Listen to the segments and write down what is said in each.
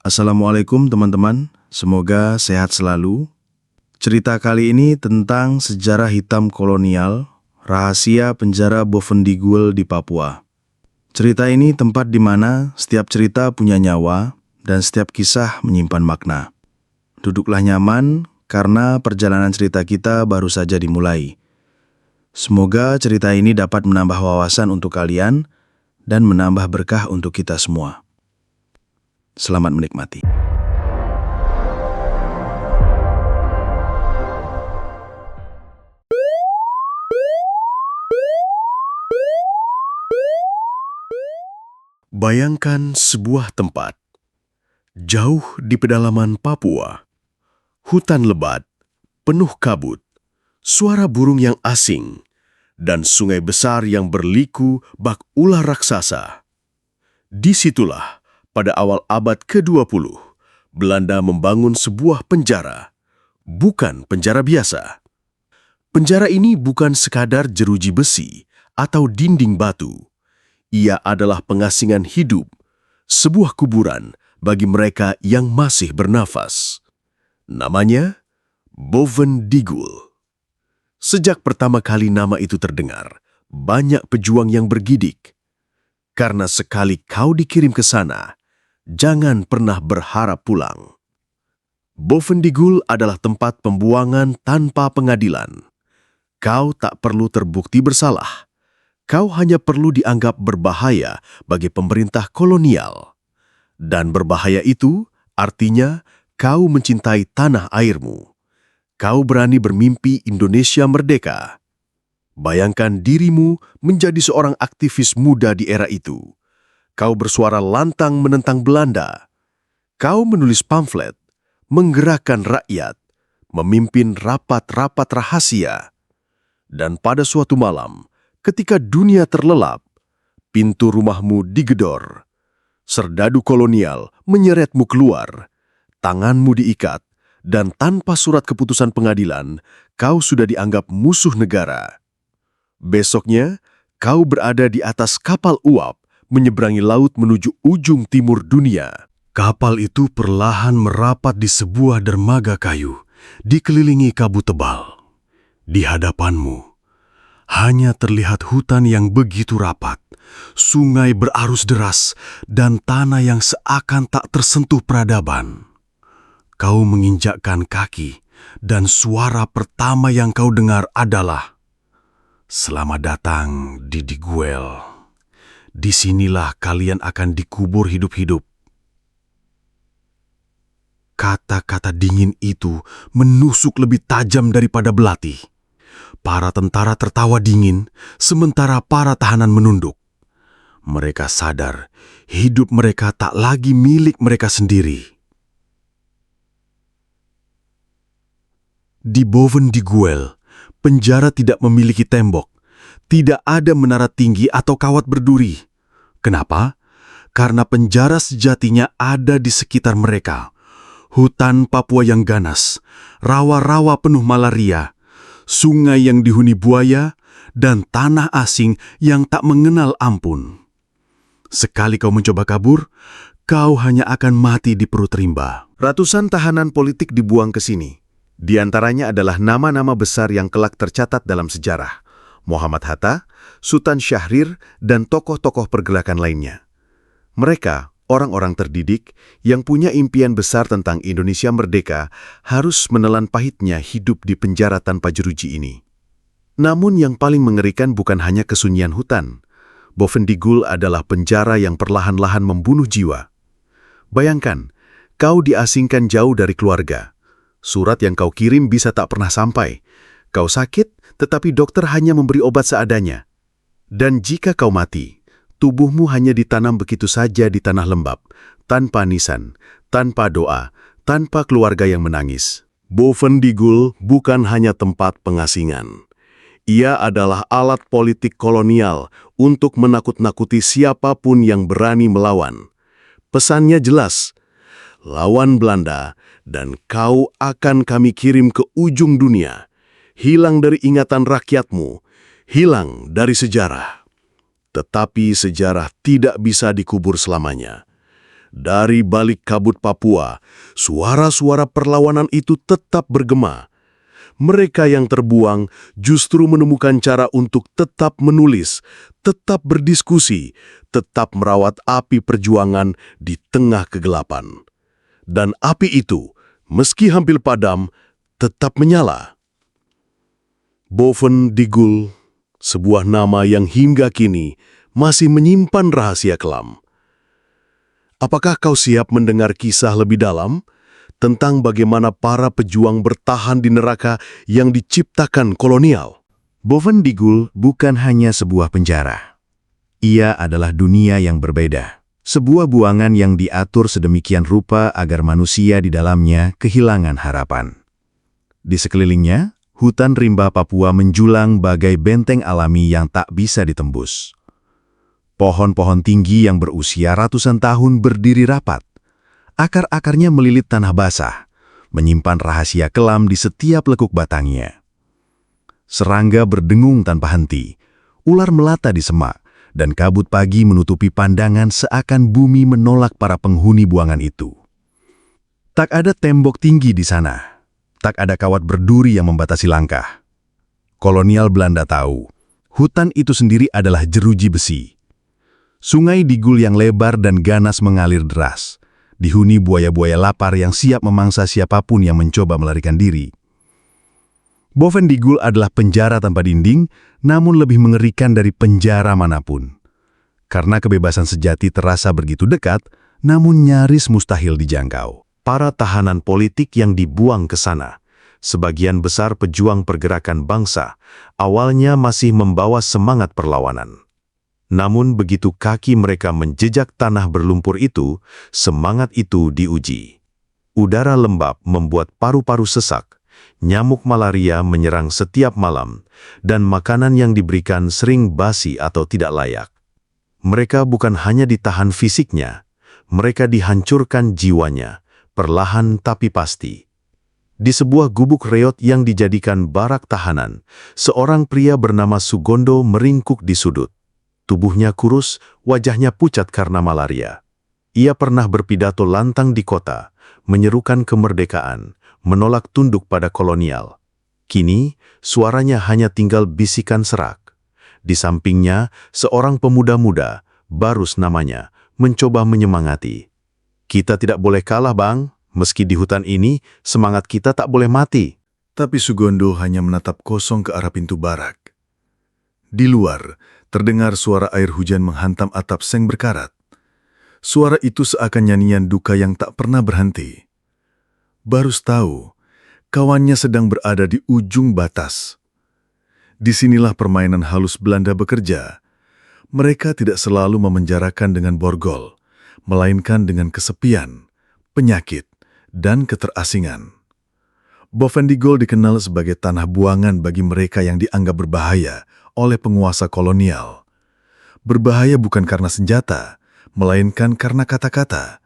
Assalamualaikum teman-teman, semoga sehat selalu. Cerita kali ini tentang sejarah hitam kolonial, rahasia penjara Bovendigul di Papua. Cerita ini tempat di mana setiap cerita punya nyawa dan setiap kisah menyimpan makna. Duduklah nyaman karena perjalanan cerita kita baru saja dimulai. Semoga cerita ini dapat menambah wawasan untuk kalian dan menambah berkah untuk kita semua. Selamat menikmati. Bayangkan sebuah tempat, jauh di pedalaman Papua, hutan lebat, penuh kabut, suara burung yang asing, dan sungai besar yang berliku bak ular raksasa. Disitulah, pada awal abad ke-20, Belanda membangun sebuah penjara, bukan penjara biasa. Penjara ini bukan sekadar jeruji besi atau dinding batu. Ia adalah pengasingan hidup, sebuah kuburan bagi mereka yang masih bernafas. Namanya Bovendigul. Sejak pertama kali nama itu terdengar, banyak pejuang yang bergidik. Karena sekali kau dikirim ke sana, jangan pernah berharap pulang. Bovendigul adalah tempat pembuangan tanpa pengadilan. Kau tak perlu terbukti bersalah. Kau hanya perlu dianggap berbahaya bagi pemerintah kolonial. Dan berbahaya itu artinya kau mencintai tanah airmu. Kau berani bermimpi Indonesia merdeka. Bayangkan dirimu menjadi seorang aktivis muda di era itu. Kau bersuara lantang menentang Belanda. Kau menulis pamflet, menggerakkan rakyat, memimpin rapat-rapat rahasia. Dan pada suatu malam, ketika dunia terlelap, pintu rumahmu digedor. Serdadu kolonial menyeretmu keluar, tanganmu diikat, dan tanpa surat keputusan pengadilan, kau sudah dianggap musuh negara. Besoknya, kau berada di atas kapal uap, menyeberangi laut menuju ujung timur dunia. Kapal itu perlahan merapat di sebuah dermaga kayu, dikelilingi kabut tebal. Di hadapanmu, hanya terlihat hutan yang begitu rapat, sungai berarus deras, dan tanah yang seakan tak tersentuh peradaban. Kau menginjakkan kaki, dan suara pertama yang kau dengar adalah, "Selamat datang di Diguel. Disinilah kalian akan dikubur hidup-hidup." Kata-kata dingin itu menusuk lebih tajam daripada belati. Para tentara tertawa dingin, sementara para tahanan menunduk. Mereka sadar hidup mereka tak lagi milik mereka sendiri. Di Bovendigul, penjara tidak memiliki tembok, tidak ada menara tinggi atau kawat berduri. Kenapa? Karena penjara sejatinya ada di sekitar mereka. Hutan Papua yang ganas, rawa-rawa penuh malaria, sungai yang dihuni buaya, dan tanah asing yang tak mengenal ampun. Sekali kau mencoba kabur, kau hanya akan mati di perut rimba. Ratusan tahanan politik dibuang ke sini. Di antaranya adalah nama-nama besar yang kelak tercatat dalam sejarah. Muhammad Hatta, Sultan Syahrir, dan tokoh-tokoh pergerakan lainnya. Mereka, orang-orang terdidik yang punya impian besar tentang Indonesia merdeka, harus menelan pahitnya hidup di penjara tanpa jeruji ini. Namun yang paling mengerikan bukan hanya kesunyian hutan. Bovendigul adalah penjara yang perlahan-lahan membunuh jiwa. Bayangkan, kau diasingkan jauh dari keluarga. Surat yang kau kirim bisa tak pernah sampai. Kau sakit, tetapi dokter hanya memberi obat seadanya. Dan jika kau mati, tubuhmu hanya ditanam begitu saja di tanah lembab, tanpa nisan, tanpa doa, tanpa keluarga yang menangis. Bovendigul bukan hanya tempat pengasingan. Ia adalah alat politik kolonial untuk menakut-nakuti siapapun yang berani melawan. Pesannya jelas, lawan Belanda dan kau akan kami kirim ke ujung dunia. Hilang dari ingatan rakyatmu, hilang dari sejarah. Tetapi sejarah tidak bisa dikubur selamanya. Dari balik kabut Papua, suara-suara perlawanan itu tetap bergema. Mereka yang terbuang justru menemukan cara untuk tetap menulis, tetap berdiskusi, tetap merawat api perjuangan di tengah kegelapan. Dan api itu, meski hampir padam, tetap menyala. Boven Digul, sebuah nama yang hingga kini masih menyimpan rahasia kelam. Apakah kau siap mendengar kisah lebih dalam tentang bagaimana para pejuang bertahan di neraka yang diciptakan kolonial? Boven Digul bukan hanya sebuah penjara. Ia adalah dunia yang berbeda. Sebuah buangan yang diatur sedemikian rupa agar manusia di dalamnya kehilangan harapan. Di sekelilingnya, hutan rimba Papua menjulang bagai benteng alami yang tak bisa ditembus. Pohon-pohon tinggi yang berusia ratusan tahun berdiri rapat. Akar-akarnya melilit tanah basah, menyimpan rahasia kelam di setiap lekuk batangnya. Serangga berdengung tanpa henti, ular melata di semak, dan kabut pagi menutupi pandangan seakan bumi menolak para penghuni buangan itu. Tak ada tembok tinggi di sana, tak ada kawat berduri yang membatasi langkah. Kolonial Belanda tahu, hutan itu sendiri adalah jeruji besi. Sungai Digul yang lebar dan ganas mengalir deras, dihuni buaya-buaya lapar yang siap memangsa siapapun yang mencoba melarikan diri. Boven Digul adalah penjara tanpa dinding, namun lebih mengerikan dari penjara manapun. Karena kebebasan sejati terasa begitu dekat, namun nyaris mustahil dijangkau. Para tahanan politik yang dibuang ke sana, sebagian besar pejuang pergerakan bangsa, awalnya masih membawa semangat perlawanan. Namun begitu kaki mereka menjejak tanah berlumpur itu, semangat itu diuji. Udara lembab membuat paru-paru sesak, nyamuk malaria menyerang setiap malam, dan makanan yang diberikan sering basi atau tidak layak. Mereka bukan hanya ditahan fisiknya, mereka dihancurkan jiwanya, perlahan tapi pasti. Di sebuah gubuk reot yang dijadikan barak tahanan, seorang pria bernama Sugondo meringkuk di sudut. Tubuhnya kurus, wajahnya pucat karena malaria. Ia pernah berpidato lantang di kota, menyerukan kemerdekaan, menolak tunduk pada kolonial. Kini, suaranya hanya tinggal bisikan serak. Di sampingnya, seorang pemuda muda, Barus namanya, mencoba menyemangati. Kita tidak boleh kalah, Bang. Meski di hutan ini, semangat kita tak boleh mati. Tapi Sugondo hanya menatap kosong ke arah pintu barak. Di luar, terdengar suara air hujan menghantam atap seng berkarat. Suara itu seakan nyanyian duka yang tak pernah berhenti. Barus tahu, kawannya sedang berada di ujung batas. Disinilah permainan halus Belanda bekerja. Mereka tidak selalu memenjarakan dengan borgol, melainkan dengan kesepian, penyakit, dan keterasingan. Boven Digul dikenal sebagai tanah buangan bagi mereka yang dianggap berbahaya oleh penguasa kolonial. Berbahaya bukan karena senjata, melainkan karena kata-kata,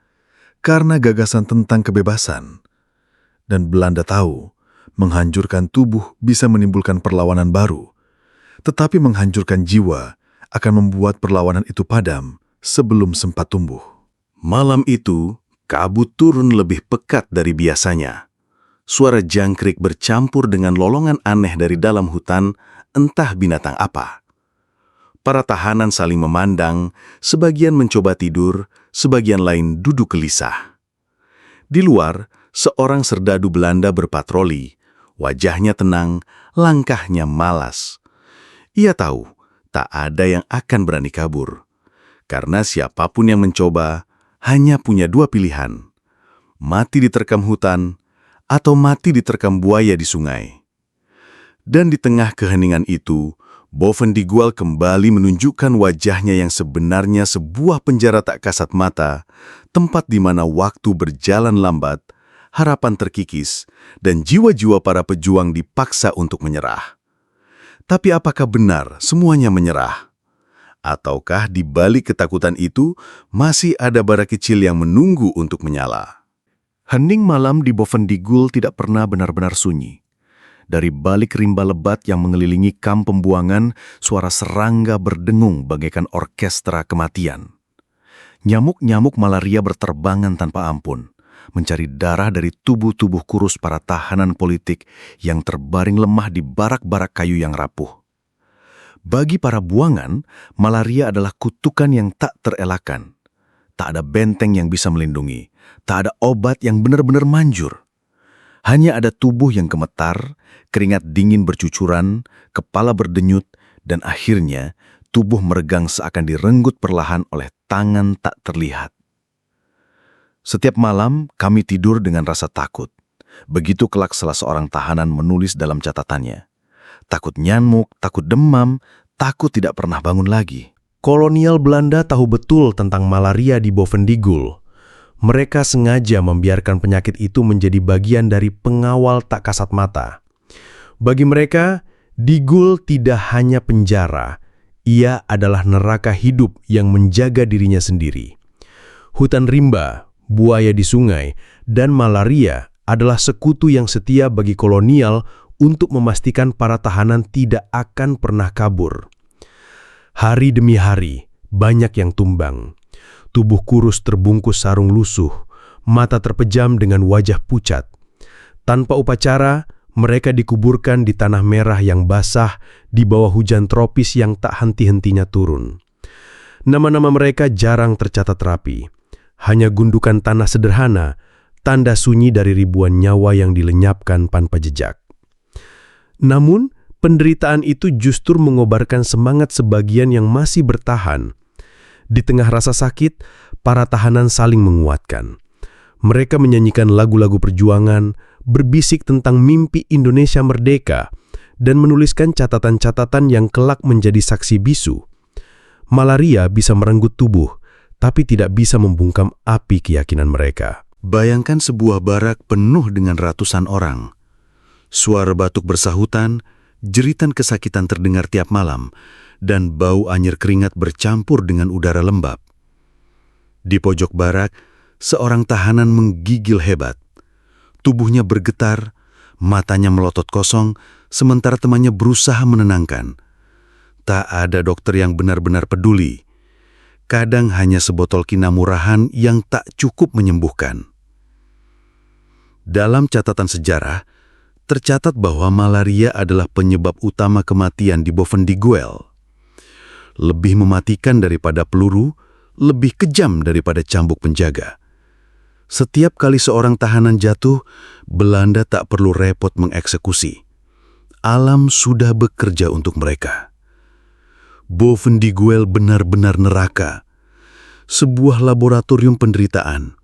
karena gagasan tentang kebebasan. Dan Belanda tahu, menghancurkan tubuh bisa menimbulkan perlawanan baru, tetapi menghancurkan jiwa akan membuat perlawanan itu padam sebelum sempat tumbuh. Malam itu, kabut turun lebih pekat dari biasanya. Suara jangkrik bercampur dengan lolongan aneh dari dalam hutan, entah binatang apa. Para tahanan saling memandang, sebagian mencoba tidur, sebagian lain duduk gelisah. Di luar, seorang serdadu Belanda berpatroli, wajahnya tenang, langkahnya malas. Ia tahu, tak ada yang akan berani kabur. Karena siapapun yang mencoba, hanya punya dua pilihan. Mati diterkam hutan, atau mati diterkam buaya di sungai. Dan di tengah keheningan itu, Boven Digul kembali menunjukkan wajahnya yang sebenarnya sebuah penjara tak kasat mata, tempat di mana waktu berjalan lambat, harapan terkikis, dan jiwa-jiwa para pejuang dipaksa untuk menyerah. Tapi apakah benar semuanya menyerah? Ataukah di balik ketakutan itu masih ada bara kecil yang menunggu untuk menyala? Hening malam di Boven Digul tidak pernah benar-benar sunyi. Dari balik rimba lebat yang mengelilingi kamp pembuangan, suara serangga berdengung bagaikan orkestra kematian. Nyamuk-nyamuk malaria berterbangan tanpa ampun, mencari darah dari tubuh-tubuh kurus para tahanan politik yang terbaring lemah di barak-barak kayu yang rapuh. Bagi para buangan, malaria adalah kutukan yang tak terelakkan. Tak ada benteng yang bisa melindungi, tak ada obat yang benar-benar manjur. Hanya ada tubuh yang gemetar, keringat dingin bercucuran, kepala berdenyut, dan akhirnya tubuh meregang seakan direnggut perlahan oleh tangan tak terlihat. Setiap malam kami tidur dengan rasa takut. Begitu kelak salah seorang tahanan menulis dalam catatannya. Takut nyamuk, takut demam, takut tidak pernah bangun lagi. Kolonial Belanda tahu betul tentang malaria di Bovendigul. Mereka sengaja membiarkan penyakit itu menjadi bagian dari pengawal tak kasat mata. Bagi mereka, Digul tidak hanya penjara, ia adalah neraka hidup yang menjaga dirinya sendiri. Hutan rimba, buaya di sungai, dan malaria adalah sekutu yang setia bagi kolonial untuk memastikan para tahanan tidak akan pernah kabur. Hari demi hari, banyak yang tumbang. Tubuh kurus terbungkus sarung lusuh, mata terpejam dengan wajah pucat. Tanpa upacara, mereka dikuburkan di tanah merah yang basah di bawah hujan tropis yang tak henti-hentinya turun. Nama-nama mereka jarang tercatat rapi. Hanya gundukan tanah sederhana, tanda sunyi dari ribuan nyawa yang dilenyapkan tanpa jejak. Namun, penderitaan itu justru mengobarkan semangat sebagian yang masih bertahan. Di tengah rasa sakit, para tahanan saling menguatkan. Mereka menyanyikan lagu-lagu perjuangan, berbisik tentang mimpi Indonesia merdeka, dan menuliskan catatan-catatan yang kelak menjadi saksi bisu. Malaria bisa merenggut tubuh, tapi tidak bisa membungkam api keyakinan mereka. Bayangkan sebuah barak penuh dengan ratusan orang. Suara batuk bersahutan, jeritan kesakitan terdengar tiap malam, dan bau anyir keringat bercampur dengan udara lembab. Di pojok barak, seorang tahanan menggigil hebat. Tubuhnya bergetar, matanya melotot kosong, sementara temannya berusaha menenangkan. Tak ada dokter yang benar-benar peduli. Kadang hanya sebotol kinamurahan yang tak cukup menyembuhkan. Dalam catatan sejarah, tercatat bahwa malaria adalah penyebab utama kematian di Bovendigul. Lebih mematikan daripada peluru, lebih kejam daripada cambuk penjaga. Setiap kali seorang tahanan jatuh, Belanda tak perlu repot mengeksekusi. Alam sudah bekerja untuk mereka. Bovendigul benar-benar neraka. Sebuah laboratorium penderitaan,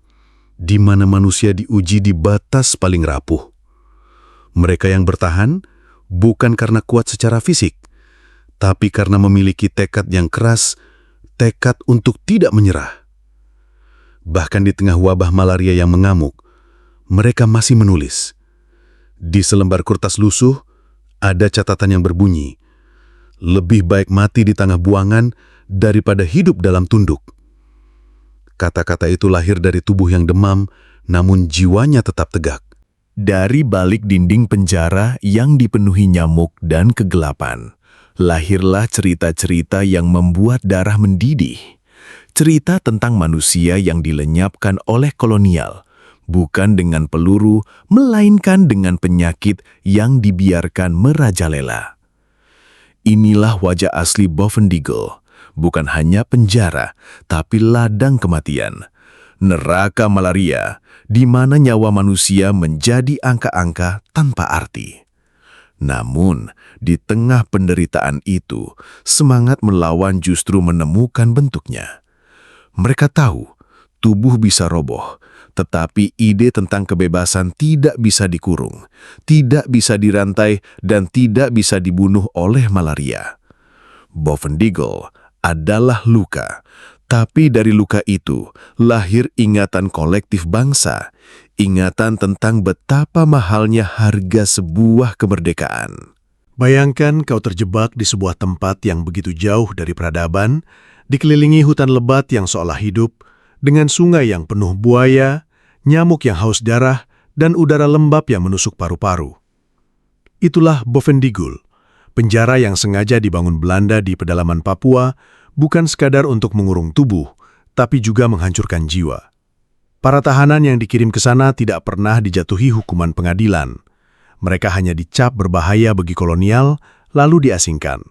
di mana manusia diuji di batas paling rapuh. Mereka yang bertahan bukan karena kuat secara fisik, tapi karena memiliki tekad yang keras, tekad untuk tidak menyerah. Bahkan di tengah wabah malaria yang mengamuk, mereka masih menulis. Di selembar kertas lusuh, ada catatan yang berbunyi, "Lebih baik mati di tengah buangan daripada hidup dalam tunduk." Kata-kata itu lahir dari tubuh yang demam, namun jiwanya tetap tegak. Dari balik dinding penjara yang dipenuhi nyamuk dan kegelapan, lahirlah cerita-cerita yang membuat darah mendidih. Cerita tentang manusia yang dilenyapkan oleh kolonial, bukan dengan peluru, melainkan dengan penyakit yang dibiarkan merajalela. Inilah wajah asli Bovendigul, bukan hanya penjara, tapi ladang kematian. Neraka malaria, di mana nyawa manusia menjadi angka-angka tanpa arti. Namun, di tengah penderitaan itu, semangat melawan justru menemukan bentuknya. Mereka tahu, tubuh bisa roboh, tetapi ide tentang kebebasan tidak bisa dikurung, tidak bisa dirantai, dan tidak bisa dibunuh oleh malaria. Bovendigul adalah luka, tapi dari luka itu lahir ingatan kolektif bangsa, ingatan tentang betapa mahalnya harga sebuah kemerdekaan. Bayangkan kau terjebak di sebuah tempat yang begitu jauh dari peradaban, dikelilingi hutan lebat yang seolah hidup, dengan sungai yang penuh buaya, nyamuk yang haus darah, dan udara lembab yang menusuk paru-paru. Itulah Bovendigul, penjara yang sengaja dibangun Belanda di pedalaman Papua, bukan sekadar untuk mengurung tubuh, tapi juga menghancurkan jiwa. Para tahanan yang dikirim ke sana tidak pernah dijatuhi hukuman pengadilan. Mereka hanya dicap berbahaya bagi kolonial, lalu diasingkan.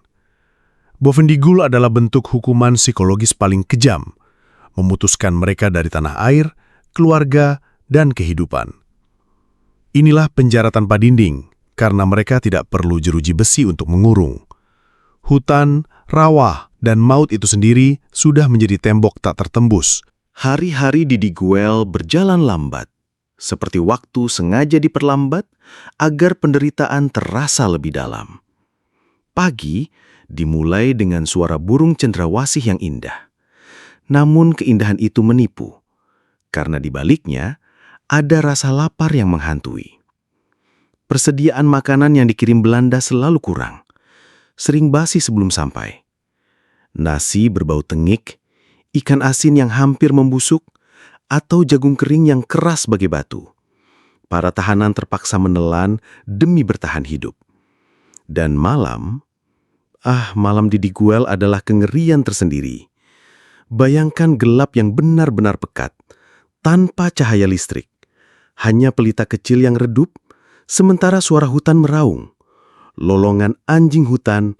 Bovendigul adalah bentuk hukuman psikologis paling kejam, memutuskan mereka dari tanah air, keluarga, dan kehidupan. Inilah penjara tanpa dinding, karena mereka tidak perlu jeruji besi untuk mengurung. Hutan, rawa, dan maut itu sendiri sudah menjadi tembok tak tertembus. Hari-hari di Diguel berjalan lambat, seperti waktu sengaja diperlambat agar penderitaan terasa lebih dalam. Pagi dimulai dengan suara burung cendrawasih yang indah. Namun keindahan itu menipu, karena di baliknya ada rasa lapar yang menghantui. Persediaan makanan yang dikirim Belanda selalu kurang, sering basi sebelum sampai. Nasi berbau tengik, ikan asin yang hampir membusuk, atau jagung kering yang keras sebagai batu. Para tahanan terpaksa menelan demi bertahan hidup. Dan malam di Diguel adalah kengerian tersendiri. Bayangkan gelap yang benar-benar pekat, tanpa cahaya listrik. Hanya pelita kecil yang redup, sementara suara hutan meraung. Lolongan anjing hutan,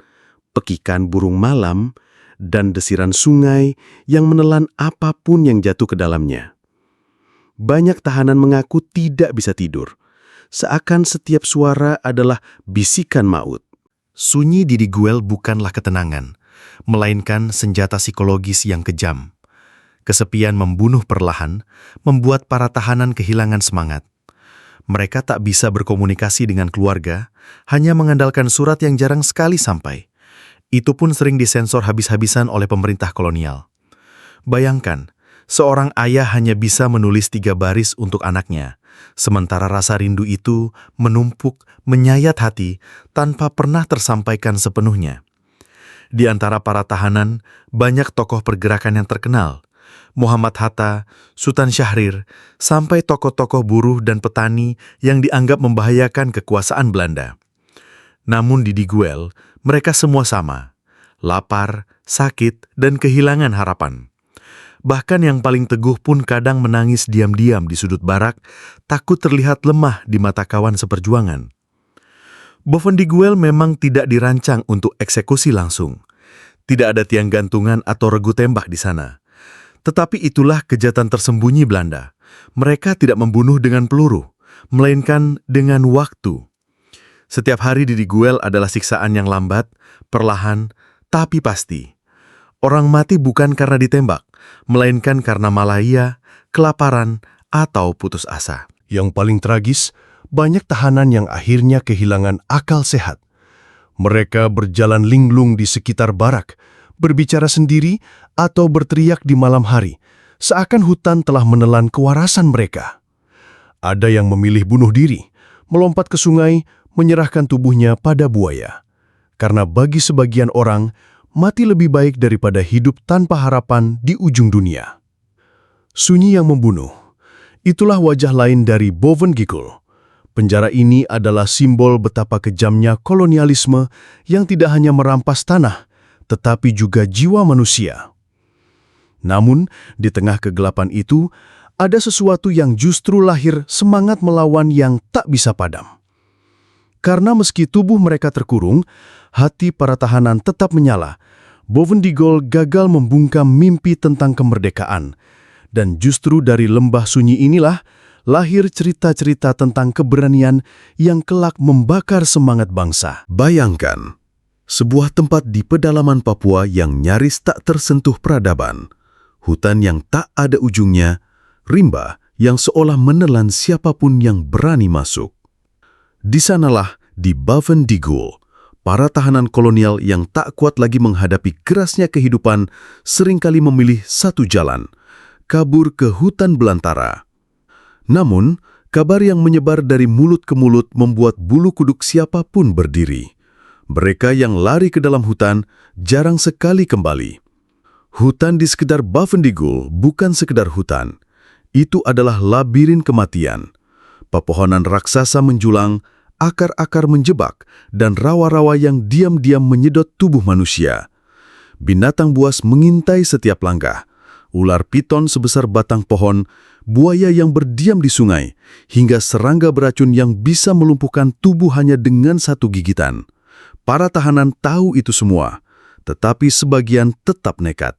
pekikan burung malam, dan desiran sungai yang menelan apapun yang jatuh ke dalamnya. Banyak tahanan mengaku tidak bisa tidur, seakan setiap suara adalah bisikan maut. Sunyi di Diguel bukanlah ketenangan, melainkan senjata psikologis yang kejam. Kesepian membunuh perlahan, membuat para tahanan kehilangan semangat. Mereka tak bisa berkomunikasi dengan keluarga, hanya mengandalkan surat yang jarang sekali sampai. Itu pun sering disensor habis-habisan oleh pemerintah kolonial. Bayangkan, seorang ayah hanya bisa menulis 3 baris untuk anaknya, sementara rasa rindu itu menumpuk, menyayat hati tanpa pernah tersampaikan sepenuhnya. Di antara para tahanan, banyak tokoh pergerakan yang terkenal. Muhammad Hatta, Sultan Syahrir, sampai tokoh-tokoh buruh dan petani yang dianggap membahayakan kekuasaan Belanda. Namun di Diguel, mereka semua sama, lapar, sakit, dan kehilangan harapan. Bahkan yang paling teguh pun kadang menangis diam-diam di sudut barak, takut terlihat lemah di mata kawan seperjuangan. Bovendigul memang tidak dirancang untuk eksekusi langsung. Tidak ada tiang gantungan atau regu tembak di sana. Tetapi itulah kejahatan tersembunyi Belanda. Mereka tidak membunuh dengan peluru, melainkan dengan waktu. Setiap hari di Diguel adalah siksaan yang lambat, perlahan, tapi pasti. Orang mati bukan karena ditembak, melainkan karena malahia, kelaparan, atau putus asa. Yang paling tragis, banyak tahanan yang akhirnya kehilangan akal sehat. Mereka berjalan linglung di sekitar barak, berbicara sendiri atau berteriak di malam hari, seakan hutan telah menelan kewarasan mereka. Ada yang memilih bunuh diri, melompat ke sungai, menyerahkan tubuhnya pada buaya. Karena bagi sebagian orang, mati lebih baik daripada hidup tanpa harapan di ujung dunia. Sunyi yang membunuh. Itulah wajah lain dari Bovendigul. Penjara ini adalah simbol betapa kejamnya kolonialisme yang tidak hanya merampas tanah, tetapi juga jiwa manusia. Namun, di tengah kegelapan itu, ada sesuatu yang justru lahir semangat melawan yang tak bisa padam. Karena meski tubuh mereka terkurung, hati para tahanan tetap menyala. Bovendigul gagal membungkam mimpi tentang kemerdekaan. Dan justru dari lembah sunyi inilah lahir cerita-cerita tentang keberanian yang kelak membakar semangat bangsa. Bayangkan, sebuah tempat di pedalaman Papua yang nyaris tak tersentuh peradaban, hutan yang tak ada ujungnya, rimba yang seolah menelan siapapun yang berani masuk. Di sanalah, di Bovendigul, para tahanan kolonial yang tak kuat lagi menghadapi kerasnya kehidupan seringkali memilih satu jalan, kabur ke hutan belantara. Namun, kabar yang menyebar dari mulut ke mulut membuat bulu kuduk siapapun berdiri. Mereka yang lari ke dalam hutan jarang sekali kembali. Hutan di sekitar Bovendigul bukan sekedar hutan. Itu adalah labirin kematian. Pepohonan raksasa menjulang, akar-akar menjebak, dan rawa-rawa yang diam-diam menyedot tubuh manusia. Binatang buas mengintai setiap langkah. ular piton sebesar batang pohon, buaya yang berdiam di sungai, hingga serangga beracun yang bisa melumpuhkan tubuh hanya dengan satu gigitan. Para tahanan tahu itu semua, tetapi sebagian tetap nekat.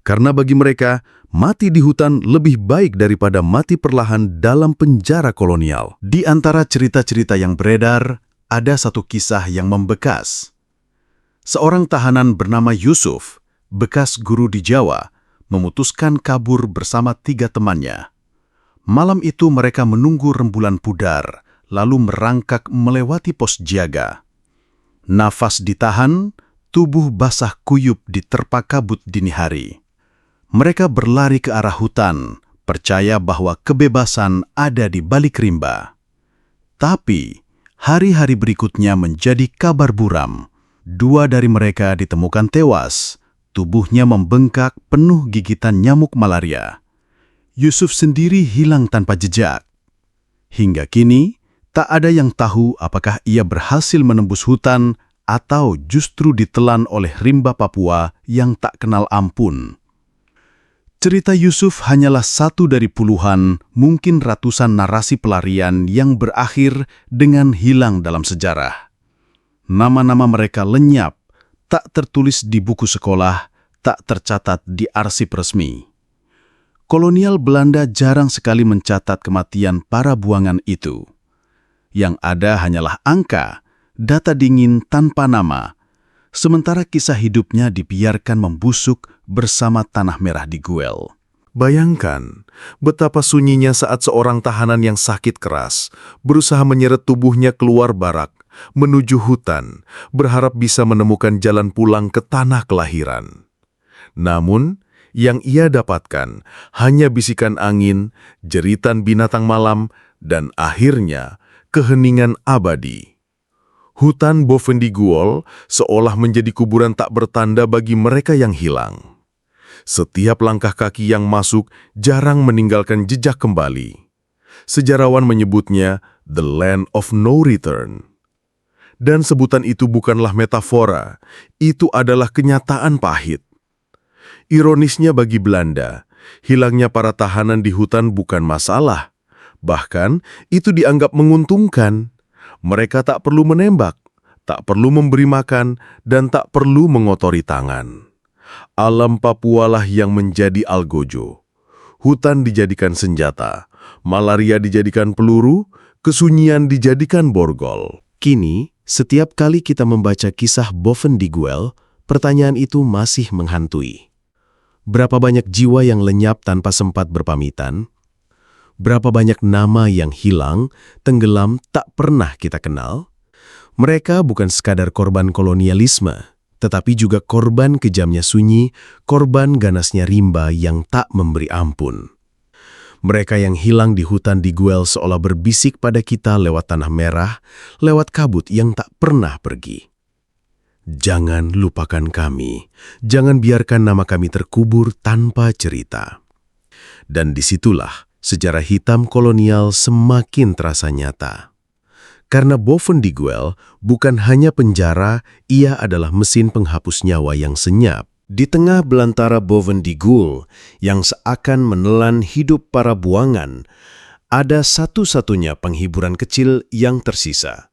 Karena bagi mereka, mati di hutan lebih baik daripada mati perlahan dalam penjara kolonial. Di antara cerita-cerita yang beredar, ada satu kisah yang membekas. Seorang tahanan bernama Yusuf, bekas guru di Jawa, memutuskan kabur bersama 3 temannya. Malam itu mereka menunggu rembulan pudar, lalu merangkak melewati pos jaga. Nafas ditahan, tubuh basah kuyup diterpa kabut dini hari. Mereka berlari ke arah hutan, percaya bahwa kebebasan ada di balik rimba. Tapi, hari-hari berikutnya menjadi kabar buram. 2 dari mereka ditemukan tewas, tubuhnya membengkak penuh gigitan nyamuk malaria. Yusuf sendiri hilang tanpa jejak. Hingga kini, tak ada yang tahu apakah ia berhasil menembus hutan atau justru ditelan oleh rimba Papua yang tak kenal ampun. Cerita Yusuf hanyalah satu dari puluhan, mungkin ratusan narasi pelarian yang berakhir dengan hilang dalam sejarah. Nama-nama mereka lenyap, tak tertulis di buku sekolah, tak tercatat di arsip resmi. Kolonial Belanda jarang sekali mencatat kematian para buangan itu. Yang ada hanyalah angka, data dingin tanpa nama, sementara kisah hidupnya dibiarkan membusuk bersama tanah merah di Guel. Bayangkan betapa sunyinya saat seorang tahanan yang sakit keras berusaha menyeret tubuhnya keluar barak, menuju hutan, berharap bisa menemukan jalan pulang ke tanah kelahiran. Namun, yang ia dapatkan hanya bisikan angin, jeritan binatang malam, dan akhirnya keheningan abadi. Hutan Bovendiguel seolah menjadi kuburan tak bertanda bagi mereka yang hilang. Setiap langkah kaki yang masuk jarang meninggalkan jejak kembali. Sejarawan menyebutnya The Land of No Return. Dan sebutan itu bukanlah metafora, itu adalah kenyataan pahit. Ironisnya bagi Belanda, hilangnya para tahanan di hutan bukan masalah. Bahkan, itu dianggap menguntungkan. Mereka tak perlu menembak, tak perlu memberi makan, dan tak perlu mengotori tangan. Alam Papua lah yang menjadi algojo. Hutan dijadikan senjata, malaria dijadikan peluru, kesunyian dijadikan borgol. Kini, setiap kali kita membaca kisah Bovendiguel, pertanyaan itu masih menghantui. Berapa banyak jiwa yang lenyap tanpa sempat berpamitan? Berapa banyak nama yang hilang, tenggelam, tak pernah kita kenal? Mereka bukan sekadar korban kolonialisme, tetapi juga korban kejamnya sunyi, korban ganasnya rimba yang tak memberi ampun. Mereka yang hilang di hutan di Guel seolah berbisik pada kita lewat tanah merah, lewat kabut yang tak pernah pergi. Jangan lupakan kami, jangan biarkan nama kami terkubur tanpa cerita. Dan disitulah sejarah hitam kolonial semakin terasa nyata. Karena Bovendiguel bukan hanya penjara, ia adalah mesin penghapus nyawa yang senyap. Di tengah belantara Bovendiguel yang seakan menelan hidup para buangan, ada satu-satunya penghiburan kecil yang tersisa.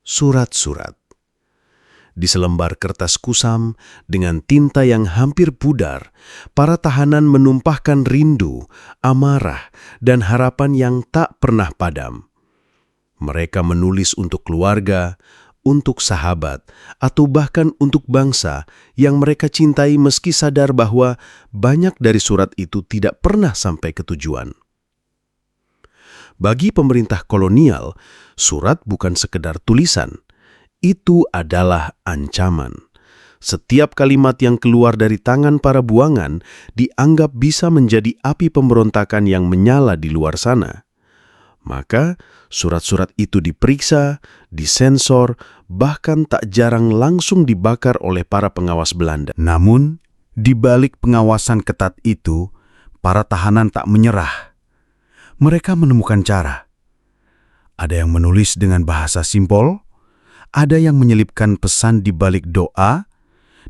Surat-surat. Di selembar kertas kusam dengan tinta yang hampir pudar, para tahanan menumpahkan rindu, amarah, dan harapan yang tak pernah padam. Mereka menulis untuk keluarga, untuk sahabat, atau bahkan untuk bangsa yang mereka cintai meski sadar bahwa banyak dari surat itu tidak pernah sampai ke tujuan. Bagi pemerintah kolonial, surat bukan sekedar tulisan. Itu adalah ancaman. Setiap kalimat yang keluar dari tangan para buangan dianggap bisa menjadi api pemberontakan yang menyala di luar sana. Maka, surat-surat itu diperiksa, disensor, bahkan tak jarang langsung dibakar oleh para pengawas Belanda. Namun, di balik pengawasan ketat itu, para tahanan tak menyerah. Mereka menemukan cara. Ada yang menulis dengan bahasa simpel, ada yang menyelipkan pesan di balik doa,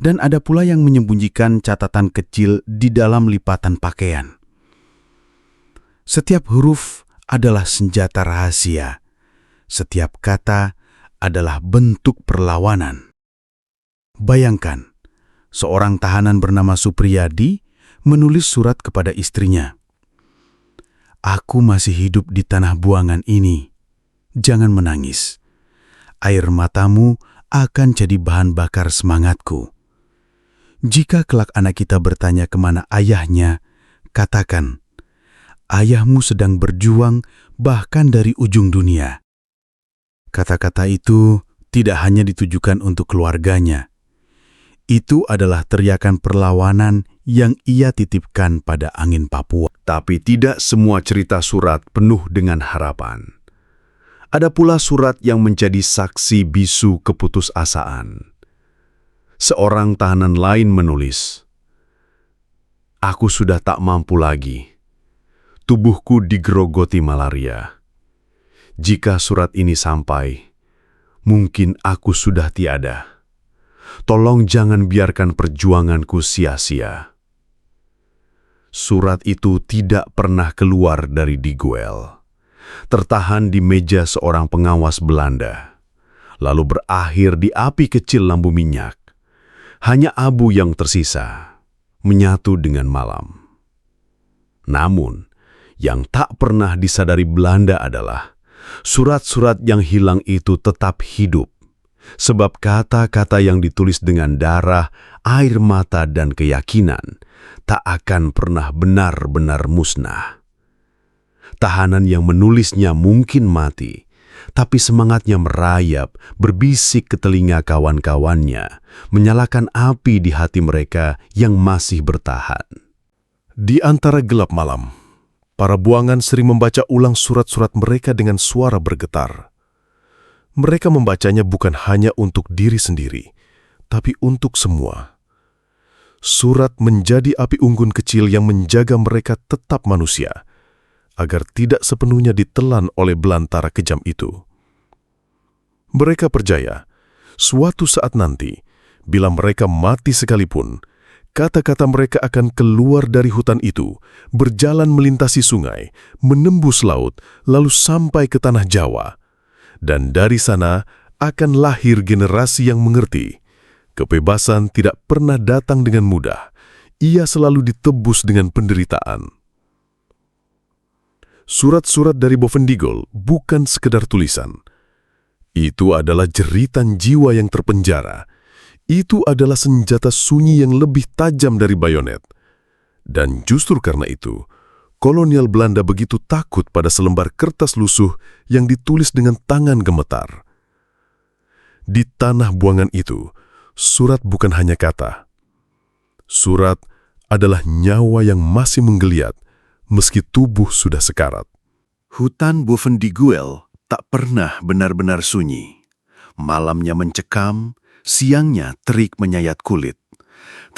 Dan ada pula yang menyembunyikan catatan kecil di dalam lipatan pakaian. Setiap huruf adalah senjata rahasia. Setiap kata adalah bentuk perlawanan. Bayangkan, seorang tahanan bernama Supriyadi menulis surat kepada istrinya. "Aku masih hidup di tanah buangan ini. Jangan menangis. Air matamu akan jadi bahan bakar semangatku. Jika kelak anak kita bertanya kemana ayahnya, katakan, ayahmu sedang berjuang bahkan dari ujung dunia." Kata-kata itu tidak hanya ditujukan untuk keluarganya. Itu adalah teriakan perlawanan yang ia titipkan pada angin Papua. Tapi tidak semua cerita surat penuh dengan harapan. Ada pula surat yang menjadi saksi bisu keputusasaan. Seorang tahanan lain menulis, "Aku sudah tak mampu lagi. Tubuhku digerogoti malaria. Jika surat ini sampai, mungkin aku sudah tiada. Tolong jangan biarkan perjuanganku sia-sia." Surat itu tidak pernah keluar dari Diguel. Tertahan di meja seorang pengawas Belanda, lalu berakhir di api kecil lampu minyak. Hanya abu yang tersisa, menyatu dengan malam. Namun, yang tak pernah disadari Belanda adalah surat-surat yang hilang itu tetap hidup, sebab kata-kata yang ditulis dengan darah, air mata, dan keyakinan tak akan pernah benar-benar musnah. Tahanan yang menulisnya mungkin mati, tapi semangatnya merayap, berbisik ke telinga kawan-kawannya, menyalakan api di hati mereka yang masih bertahan. Di antara gelap malam, para buangan sering membaca ulang surat-surat mereka dengan suara bergetar. Mereka membacanya bukan hanya untuk diri sendiri, tapi untuk semua. Surat menjadi api unggun kecil yang menjaga mereka tetap manusia, agar tidak sepenuhnya ditelan oleh belantara kejam itu. Mereka percaya, suatu saat nanti, bila mereka mati sekalipun, kata-kata mereka akan keluar dari hutan itu, berjalan melintasi sungai, menembus laut, lalu sampai ke tanah Jawa. Dan dari sana akan lahir generasi yang mengerti. Kebebasan tidak pernah datang dengan mudah. Ia selalu ditebus dengan penderitaan. Surat-surat dari Bovendigul bukan sekedar tulisan. Itu adalah jeritan jiwa yang terpenjara. Itu adalah senjata sunyi yang lebih tajam dari bayonet. Dan justru karena itu, kolonial Belanda begitu takut pada selembar kertas lusuh yang ditulis dengan tangan gemetar. Di tanah buangan itu, surat bukan hanya kata. Surat adalah nyawa yang masih menggeliat, meski tubuh sudah sekarat. Hutan Bovendigul tak pernah benar-benar sunyi. Malamnya mencekam, siangnya terik menyayat kulit.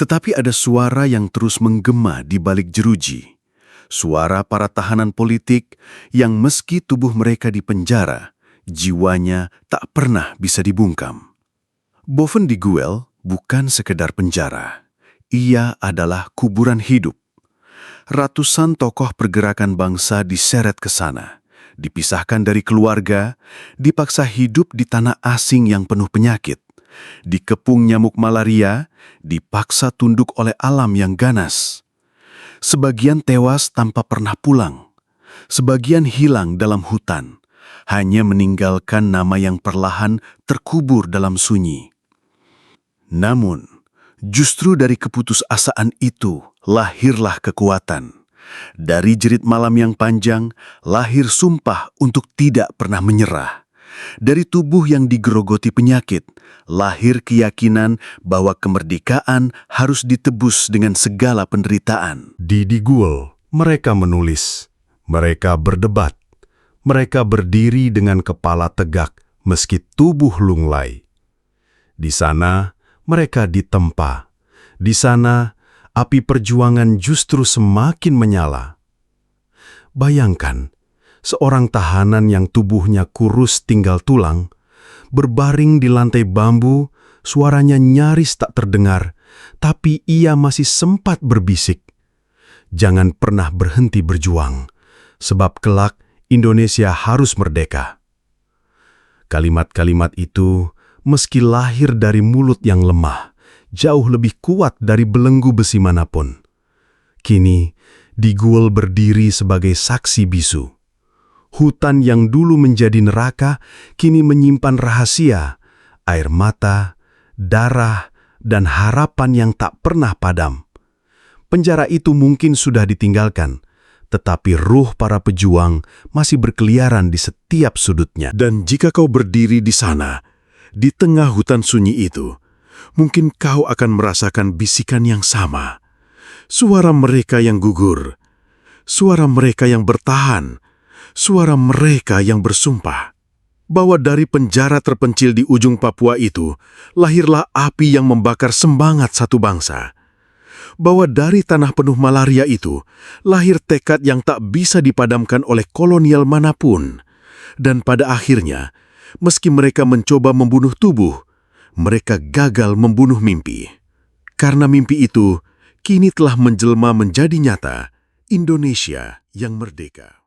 Tetapi ada suara yang terus menggema di balik jeruji. Suara para tahanan politik yang meski tubuh mereka dipenjara, jiwanya tak pernah bisa dibungkam. Bovendigul bukan sekedar penjara. Ia adalah kuburan hidup. Ratusan tokoh pergerakan bangsa diseret ke sana, dipisahkan dari keluarga, dipaksa hidup di tanah asing yang penuh penyakit, dikepung nyamuk malaria, dipaksa tunduk oleh alam yang ganas. Sebagian tewas tanpa pernah pulang, sebagian hilang dalam hutan, hanya meninggalkan nama yang perlahan terkubur dalam sunyi. Namun, justru dari keputusasaan itu lahirlah kekuatan. Dari jerit malam yang panjang, lahir sumpah untuk tidak pernah menyerah. Dari tubuh yang digerogoti penyakit, lahir keyakinan bahwa kemerdekaan harus ditebus dengan segala penderitaan. Di Diguel, mereka menulis, mereka berdebat, mereka berdiri dengan kepala tegak meski tubuh lunglai. Di sana, mereka ditempa. Di sana, api perjuangan justru semakin menyala. Bayangkan, seorang tahanan yang tubuhnya kurus tinggal tulang, berbaring di lantai bambu Suaranya nyaris tak terdengar, tapi ia masih sempat berbisik. Jangan pernah berhenti berjuang, sebab kelak Indonesia harus merdeka. Kalimat-kalimat itu, meski lahir dari mulut yang lemah, jauh lebih kuat dari belenggu besi manapun. Kini, Digul berdiri sebagai saksi bisu. Hutan yang dulu menjadi neraka, kini menyimpan rahasia, air mata, darah, dan harapan yang tak pernah padam. Penjara itu mungkin sudah ditinggalkan, tetapi ruh para pejuang masih berkeliaran di setiap sudutnya. Dan jika kau berdiri di sana, di tengah hutan sunyi itu, mungkin kau akan merasakan bisikan yang sama. Suara mereka yang gugur, suara mereka yang bertahan, suara mereka yang bersumpah bahwa dari penjara terpencil di ujung Papua itu, lahirlah api yang membakar semangat satu bangsa. Bahwa dari tanah penuh malaria itu, lahir tekad yang tak bisa dipadamkan oleh kolonial manapun. Dan pada akhirnya, meski mereka mencoba membunuh tubuh, mereka gagal membunuh mimpi. Karena mimpi itu, kini telah menjelma menjadi nyata, Indonesia yang merdeka.